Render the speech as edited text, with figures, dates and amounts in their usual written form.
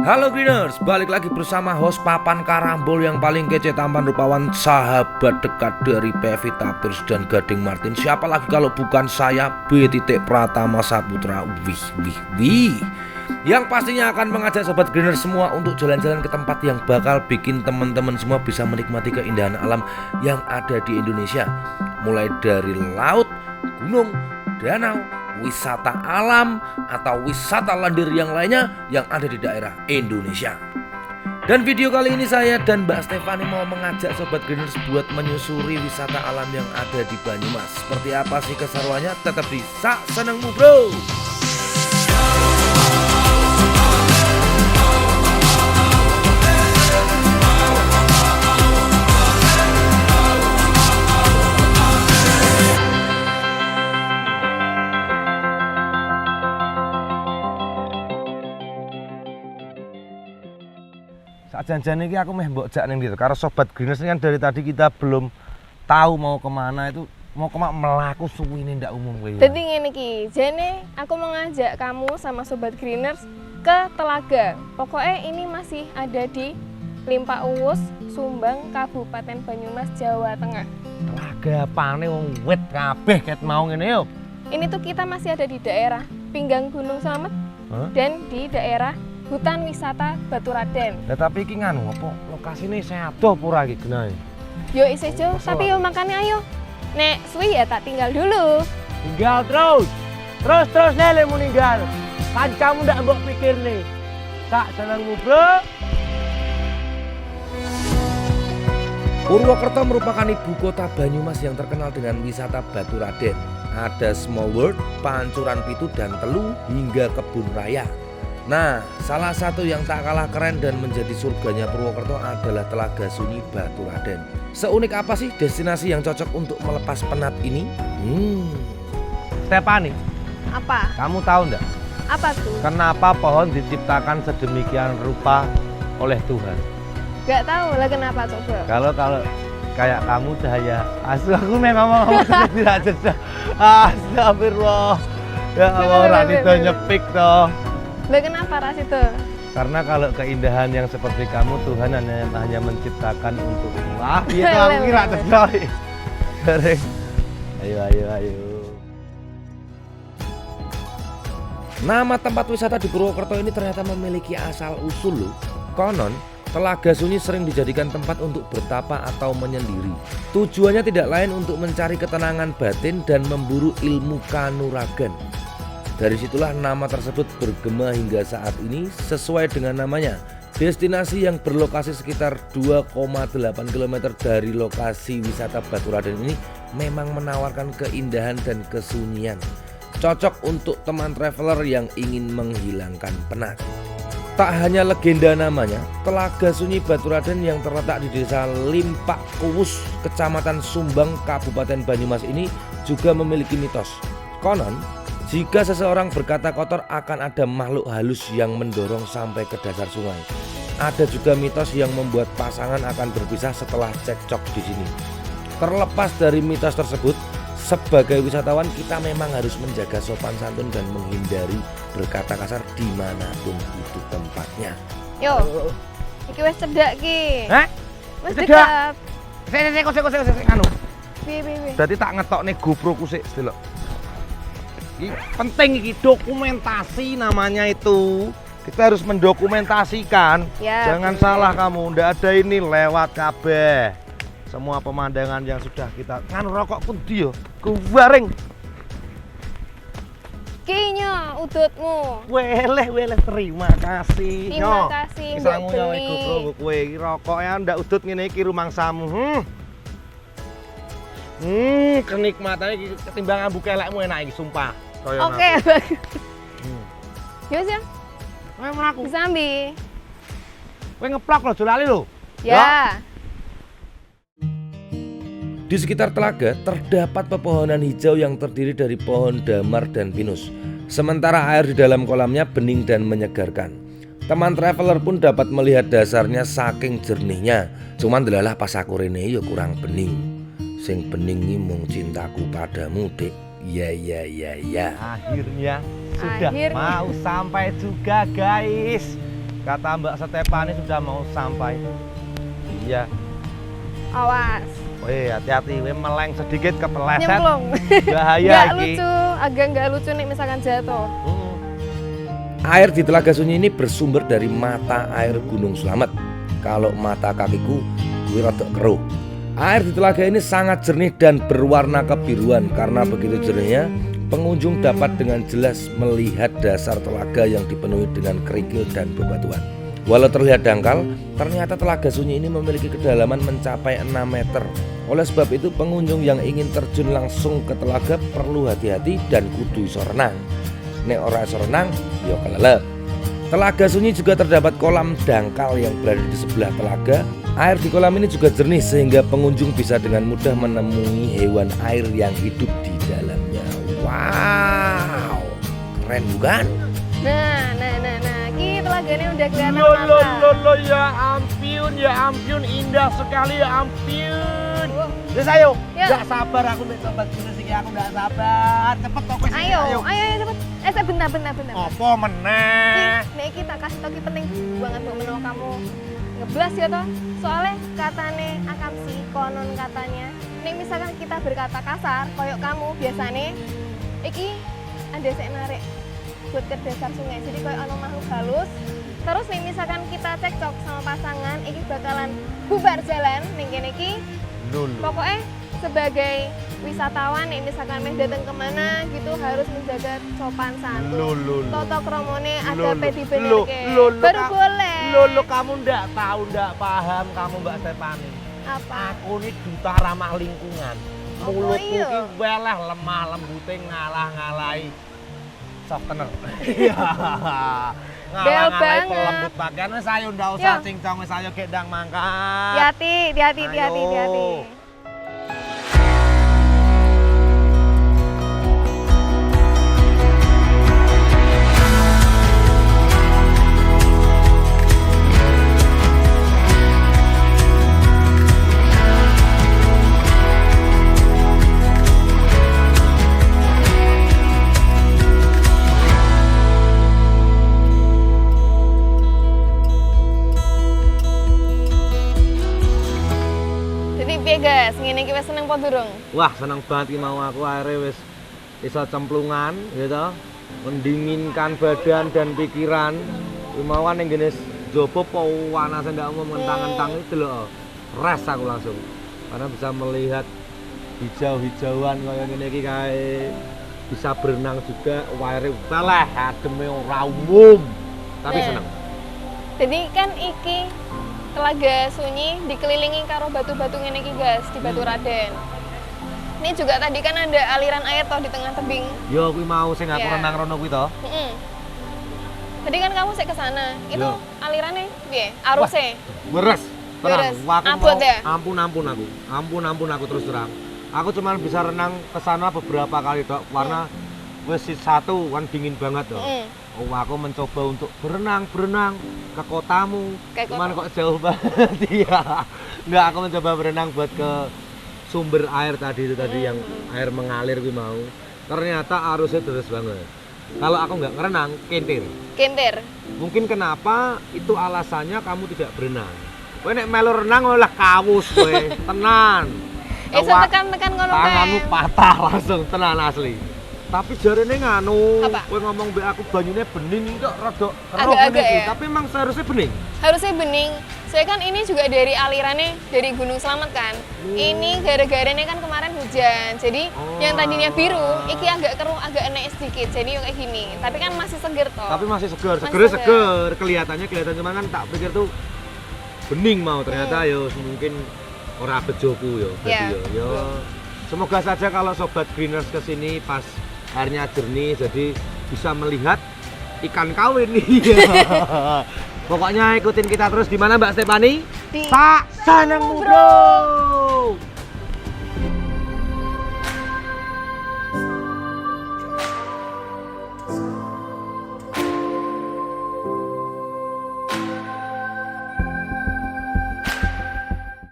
Halo Greeners, balik lagi bersama host Papan Karambol yang paling kece, tampan, rupawan, sahabat dekat dari Pevita Pierce dan Gading Martin. Siapa lagi kalau bukan saya, B. Pratama Saputra. Wih. Yang pastinya akan mengajak sobat Greeners semua untuk jalan-jalan ke tempat yang bakal bikin teman-teman semua bisa menikmati keindahan alam yang ada di Indonesia. Mulai dari laut, gunung, danau, wisata alam atau wisata lendir yang lainnya yang ada di daerah Indonesia. Dan video kali ini saya dan Mbak Stefani mau mengajak sobat Greeners buat menyusuri wisata alam yang ada di Banyumas. Seperti apa sih keseruannya? Tetap di Sak Senengmu Bro. Saat janjian ini aku mbok jak ning gitu. Karena sobat Greeners ini kan dari tadi kita belum tahu mau kemana, itu mau melaku suwine ndak umum kowe. Dadi ngene iki, jane aku mau ngajak kamu sama sobat Greeners ke Telaga. Pokoknya ini masih ada di Limpa Uwus, Sumbang, Kabupaten Banyumas, Jawa Tengah. Telaga apane wong wit kabeh ket mau ngene yo. Ini tuh kita masih ada di daerah Pinggang Gunung Slamet dan di daerah Hutan Wisata Baturaden. Lah tapi iki nganu apa lokasine sedo pura iki genahe. Yo isih Jo, tapi yo makane ayo. Nek suwi ya tak tinggal dulu. Tinggal terus nih mau ninggal. Kan kamu ndak mbok pikir nih. Sak senengmu bro. Purwokerto merupakan ibu kota Banyumas yang terkenal dengan wisata Baturaden. Ada Small World, Pancuran Pitu dan Telu hingga Kebun Raya. Nah, salah satu yang tak kalah keren dan menjadi surganya Purwokerto adalah Telaga Sunyi Baturaden. Seunik apa sih destinasi yang cocok untuk melepas penat ini? Stefani, Apa? kamu tahu ndak Apa tuh? kenapa pohon diciptakan sedemikian rupa oleh Tuhan? Gak tahu lah kenapa coba. Kalau kayak kamu cahaya. Aku memang ngomong tidak jelas. Astagfirullah. Ya Allah, ora itu nyepik toh. Lah kenapa ras itu? Karena kalau keindahan yang seperti kamu Tuhan hanya menciptakan untukmu. Iya tuh aku kira tercoy. Ayo. Nama tempat wisata di Purwokerto ini ternyata memiliki asal usul loh. Konon, Telaga Sunyi sering dijadikan tempat untuk bertapa atau menyendiri. Tujuannya tidak lain untuk mencari ketenangan batin dan memburu ilmu kanuragan. Dari situlah nama tersebut bergema hingga saat ini sesuai dengan namanya. Destinasi yang berlokasi sekitar 2,8 km dari lokasi wisata Baturaden ini memang menawarkan keindahan dan kesunyian. Cocok untuk teman traveler yang ingin menghilangkan penat. Tak hanya legenda namanya, Telaga Sunyi Baturaden yang terletak di desa Limpa Uwus, Kecamatan Sumbang, Kabupaten Banyumas ini juga memiliki mitos. Konon, jika seseorang berkata kotor akan ada makhluk halus yang mendorong sampai ke dasar sungai. Ada juga mitos yang membuat pasangan akan berpisah setelah cekcok di sini. Terlepas dari mitos tersebut, sebagai wisatawan kita memang harus menjaga sopan santun dan menghindari berkata kasar dimanapun itu tempatnya. Yo, iki wis cedak ki. Hah? Wis Cedak? dekat. Sik anu. Piye. Berarti tak ngetokne GoPro ku sik delok. Ini penting iki dokumentasi namanya itu. Kita harus mendokumentasikan. Ya, Jangan bener. salah kamu, ndak ada ini lewat kabeh. Semua pemandangan yang sudah kita kan rokok pun dia kuwaring. Kinya udutmu. Weleh terima kasih. Terima kasih, Mbak Sangu nyawa Beni. GoPro nggo kowe iki rokoknya ndak udut ngene iki rumangsamu. Kenikmatannya iki ketimbang ambu kelekmu enak iki sumpah. Kaya Oke, aku. bagus. Yo ya, Kowe mlaku. bisa ambil. Kowe ngeplok lho, jolali lho. Ya. Di sekitar telaga terdapat pepohonan hijau yang terdiri dari pohon damar dan pinus. Sementara air di dalam kolamnya bening dan menyegarkan. Teman traveler pun dapat melihat dasarnya saking jernihnya. Cuman delalah pas aku rene ya kurang bening. Sing bening iki mung cintaku padamu, Dik. Ya. Akhirnya sudah Akhirnya. mau sampai juga guys. Kata Mbak Stefani sudah mau sampai. Iya. Awas. Wih, hati-hati, wih meleng sedikit kepeleset. Nyemplung. Bahaya Nggak iki. lucu, agak nggak lucu nih misalkan jatuh. Air di Telaga Sunyi ini bersumber dari mata air Gunung Slamet. Kalau mata kakiku, gue rada keruh. Air di telaga ini sangat jernih dan berwarna kebiruan. Karena begitu jernihnya, pengunjung dapat dengan jelas melihat dasar telaga yang dipenuhi dengan kerikil dan bebatuan. Walau terlihat dangkal, ternyata Telaga Sunyi ini memiliki kedalaman mencapai 6 meter. Oleh sebab itu, pengunjung yang ingin terjun langsung ke telaga perlu hati-hati dan kudu iso renang. Nek ora iso renang, ya kelelep. Telaga Sunyi juga terdapat kolam dangkal yang berada di sebelah telaga. Air di kolam ini juga jernih sehingga pengunjung bisa dengan mudah menemui hewan air yang hidup di dalamnya. Wow, keren bukan? Nah, ini telaganya udah kelihatan mata. Ya ampun, indah sekali ya ampun. Wow. Terus ayo, Ya. nggak sabar aku nih sobat Griners iki, aku nggak sabar. Cepet toko sini. Ayo cepet. Bentar. Apa meneh? Nih kita kasih tau ki penting banget buat menawa kamu ngeblas ya toh. Soalnya katane akamsi konon katanya. Nih misalkan kita berkata kasar, koyok kamu biasane iki ada sek narik buat ke dasar sungai. Jadi koyok ono makhluk halus. Terus nih misalkan kita cekcok sama pasangan, iki bakalan bubar jalan ning kene iki. Pokoknya sebagai wisatawan nih misalkan meh datang kemana gitu harus menjaga sopan santun. Toto kromone ada pedi baru boleh. Lolo, kamu ndak tahu, ndak paham kamu Mbak Stefani. Apa? Aku ini duta ramah lingkungan. Oh, Mulutku iya. ki weleh lemah lembute ngalah-ngalahi softener. Iya. Bel Ngalah-ngalahi banget. pelembut pakaian wis ayo ndak usah Yo. cincong wis ayo gek ndang mangkat. Hati-hati. Jadi piye guys, ngene iki wis seneng apa durung? Wah, seneng banget ki mau aku akhirnya wis iso cemplungan gitu. Mendinginkan badan dan pikiran. Kemauan ning gene jopo panas ndak umum ngentang-ngentang itu lho. Res aku langsung. Karena bisa melihat hijau-hijauan kaya ngene iki kae. Bisa berenang juga, wae weleh ademe ora umum. Tapi Nah. seneng. Jadi kan iki Telaga Sunyi dikelilingi karo batu-batu ngene iki guys, di Batu Raden. Ini juga tadi kan ada aliran air toh di tengah tebing. Yo kuwi mau sing aku Iya. renang rono kuwi to. Heeh. Tadi kan kamu sik ke sana. Itu Yo. alirannya piye? Arusnya? Beres. Tenang, Beres. aku Abot mau ya? ampun aku terus terang. Aku cuma bisa renang ke sana beberapa kali dok, karena wis satu kan dingin banget dok. Heeh. Oh, aku mencoba untuk berenang ke kotamu. Ke Cuman kota. kok jauh banget. Iya. Enggak, aku mencoba berenang buat ke sumber air tadi itu tadi yang air mengalir gue mau. Ternyata arusnya deras banget. Kalau aku nggak ngerenang, kentir. Kentir. Mungkin kenapa itu alasannya kamu tidak berenang. Kowe nek melu renang malah kawus kowe, tenan. Iso Awak- tekan-tekan ngono tanganmu kae. patah langsung, tenan asli. Tapi jarene nganu, Apa? kowe ngomong mbek aku banyune bening kok rada keruh Agak-agak ngene iki, ya? tapi emang seharusnya bening. Harusnya bening. Saya kan ini juga dari alirannya dari Gunung Slamet kan. Ini gara-gara ini kan kemarin hujan. Jadi Oh. yang tadinya biru, iki agak keruh, agak enek sedikit. Jadi kayak gini. Tapi kan masih seger toh. Tapi masih seger, Masih seger seger. seger. Kelihatannya cuman kan tak pikir tuh bening mau ternyata yo mungkin ora bejoku yo. Iya. Berarti yo. Semoga saja kalau sobat Griners kesini pas airnya jernih jadi bisa melihat ikan kawin nih. Pokoknya ikutin kita terus di mana Mbak Stefani? Di Pak Sanang Mudro.